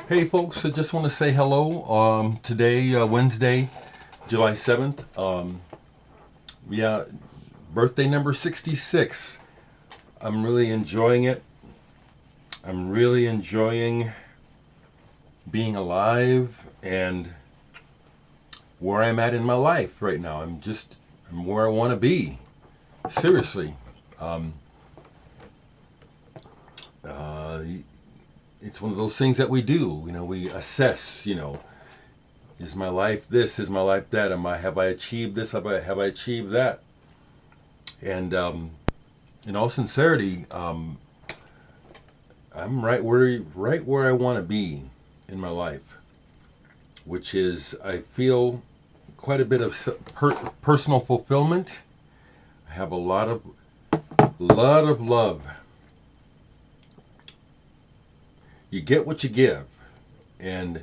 Hey folks, I just want to say hello. Today, Wednesday, July 7th. Yeah, birthday number 66. I'm really enjoying it. I'm really enjoying being alive and where I'm at in my life right now. I'm where I want to be. Seriously. Um, uh, it's one of those things that we do. We assess, is my life this? Is my life that? Have I achieved this? Have I achieved that? And in all sincerity, I'm right where I want to be in my life, which is I feel quite a bit of personal fulfillment. I have a lot of love. You get what you give, and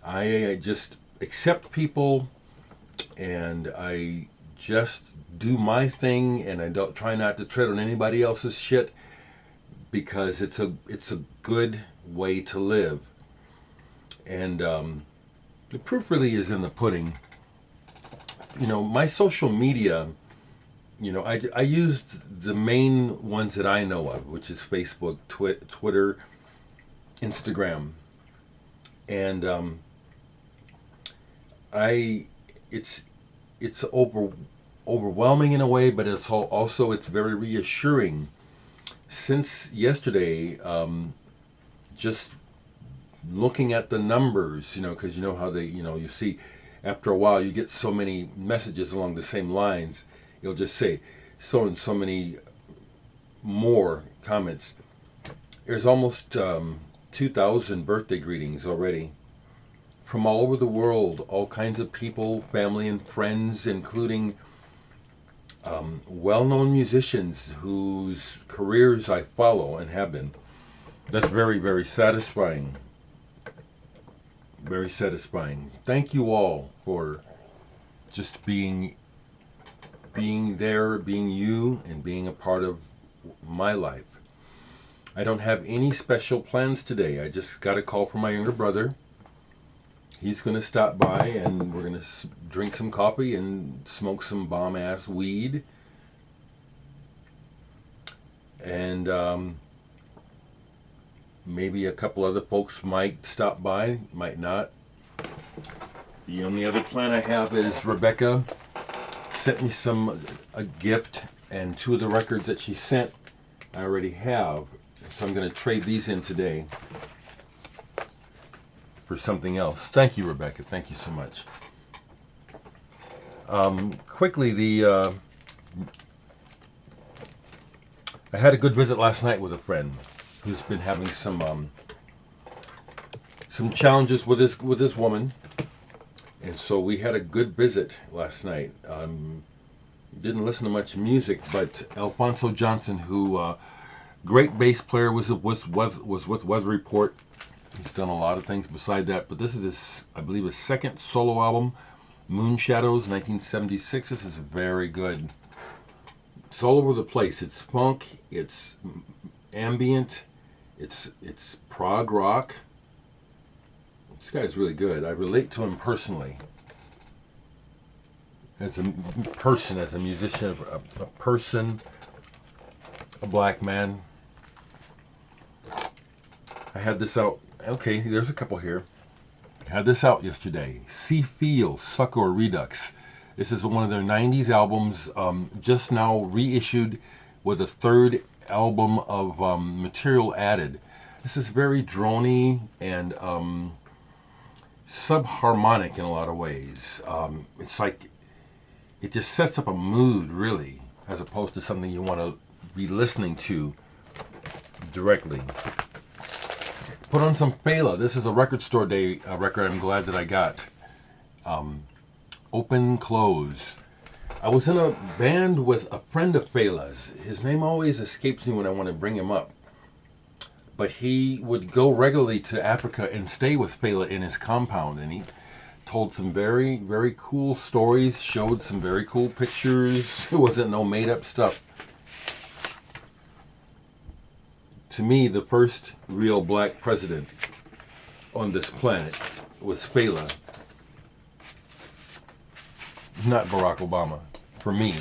I just accept people, and I just do my thing, and I don't try not to tread on anybody else's shit because it's a good way to live. And the proof really is in the pudding. My social media, I used the main ones that I know of, which is Facebook, Twitter, Instagram, and I it's overwhelming in a way, but it's very reassuring. Since yesterday, just looking at the numbers, because you know how you see after a while you get so many messages along the same lines. You'll just say so and so many more comments. There's almost 2,000 birthday greetings already from all over the world, all kinds of people, family and friends, including well-known musicians whose careers I follow and have been. That's very, very satisfying. Very satisfying. Thank you all for just being there, being you, and being a part of my life. I don't have any special plans today. I just got a call from my younger brother. He's going to stop by and we're going to drink some coffee and smoke some bomb ass weed. And maybe a couple other folks might stop by, might not. The only other plan I have is Rebecca sent me a gift, and two of the records that she sent I already have. So I'm going to trade these in today for something else. Thank you, Rebecca. Thank you so much. Quickly, I had a good visit last night with a friend who's been having some challenges with his woman, and so we had a good visit last night. Didn't listen to much music, but Alfonso Johnson, who great bass player, was with Weather Report. He's done a lot of things beside that, but this is I believe his second solo album, Moon Shadows, 1976. This is very good. It's all over the place. It's funk, it's ambient, it's prog rock. This guy's really good. I relate to him personally. As a person, as a musician, a person, a black man. I had this out. Okay, there's a couple here. I had this out yesterday. See Feel, Sucker Redux. This is one of their 90s albums, just now reissued with a third album of material added. This is very drony and subharmonic in a lot of ways. It's like it just sets up a mood, really, as opposed to something you want to be listening to directly. Put on some Fela. This is a record store day record I'm glad that I got. Open Close. I was in a band with a friend of Fela's. His name always escapes me when I want to bring him up. But he would go regularly to Africa and stay with Fela in his compound. And he told some very, very cool stories, showed some very cool pictures. It wasn't no made up stuff. to me, the first real black president on this planet was Spela, not Barack Obama, for me,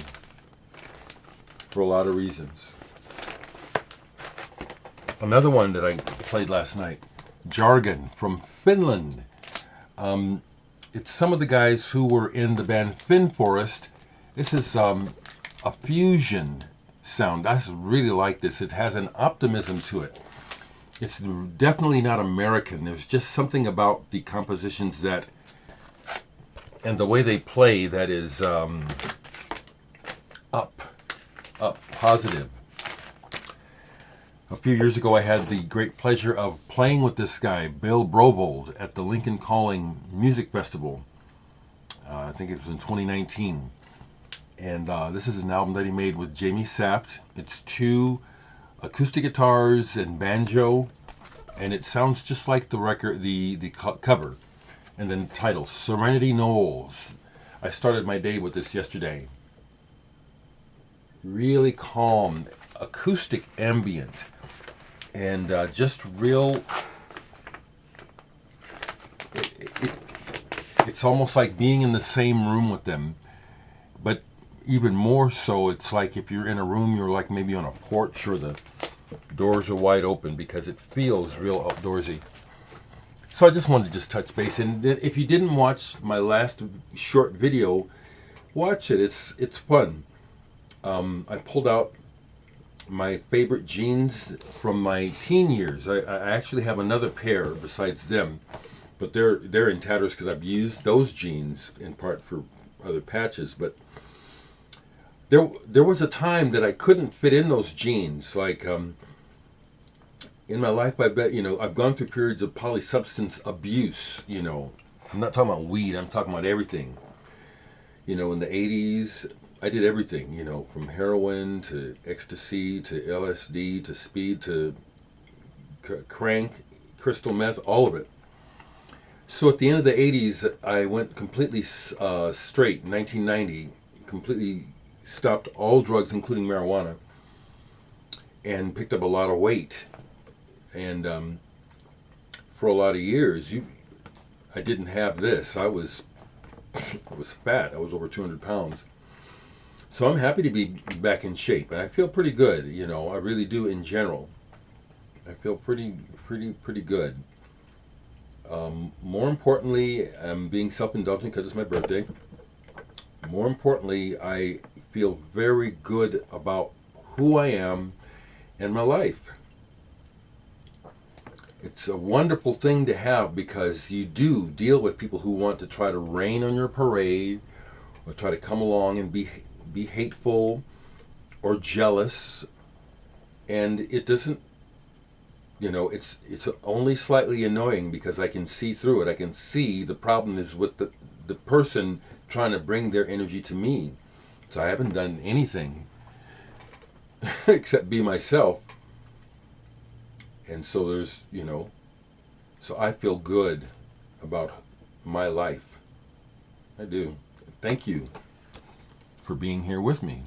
for a lot of reasons. Another one that I played last night, Jargon from Finland. It's some of the guys who were in the band Finforest. This is a fusion sound. I really like this. It has an optimism to it. It's definitely not American. There's just something about the compositions that, and the way they play, that is up, positive. A few years ago, I had the great pleasure of playing with this guy, Bill Brovold, at the Lincoln Calling Music Festival. I think it was in 2019. And this is an album that he made with Jamie Sapt. It's 2 acoustic guitars and banjo, and it sounds just like the record, the cover. And then the title, Serenity Knolls. I started my day with this yesterday. Really calm, acoustic ambient, and just real. It's almost like being in the same room with them, but even more so, it's like if you're in a room, you're like maybe on a porch or the doors are wide open, because it feels real outdoorsy. So I just wanted to just touch base. And if you didn't watch my last short video, watch it. It's fun. I pulled out my favorite jeans from my teen years. I actually have another pair besides them, but they're in tatters because I've used those jeans in part for other patches. But there was a time that I couldn't fit in those jeans. Like in my life, I bet, I've gone through periods of polysubstance abuse. I'm not talking about weed. I'm talking about everything. In the 80s, I did everything, from heroin to ecstasy to LSD to speed to crank, crystal meth, all of it. So at the end of the 80s, I went completely straight. In 1990, completely stopped all drugs, including marijuana, and picked up a lot of weight. And for a lot of years, I didn't have this. I was fat. I was over 200 pounds. So I'm happy to be back in shape, and I feel pretty good. I really do in general. I feel pretty good. More importantly, I'm being self-indulgent because it's my birthday. More importantly, I feel very good about who I am and my life. It's a wonderful thing to have, because you do deal with people who want to try to rain on your parade, or try to come along and be hateful or jealous, and it doesn't, it's only slightly annoying, because I can see through it. I can see the problem is with the person trying to bring their energy to me. So I haven't done anything except be myself. And so there's, so I feel good about my life. I do. Thank you for being here with me.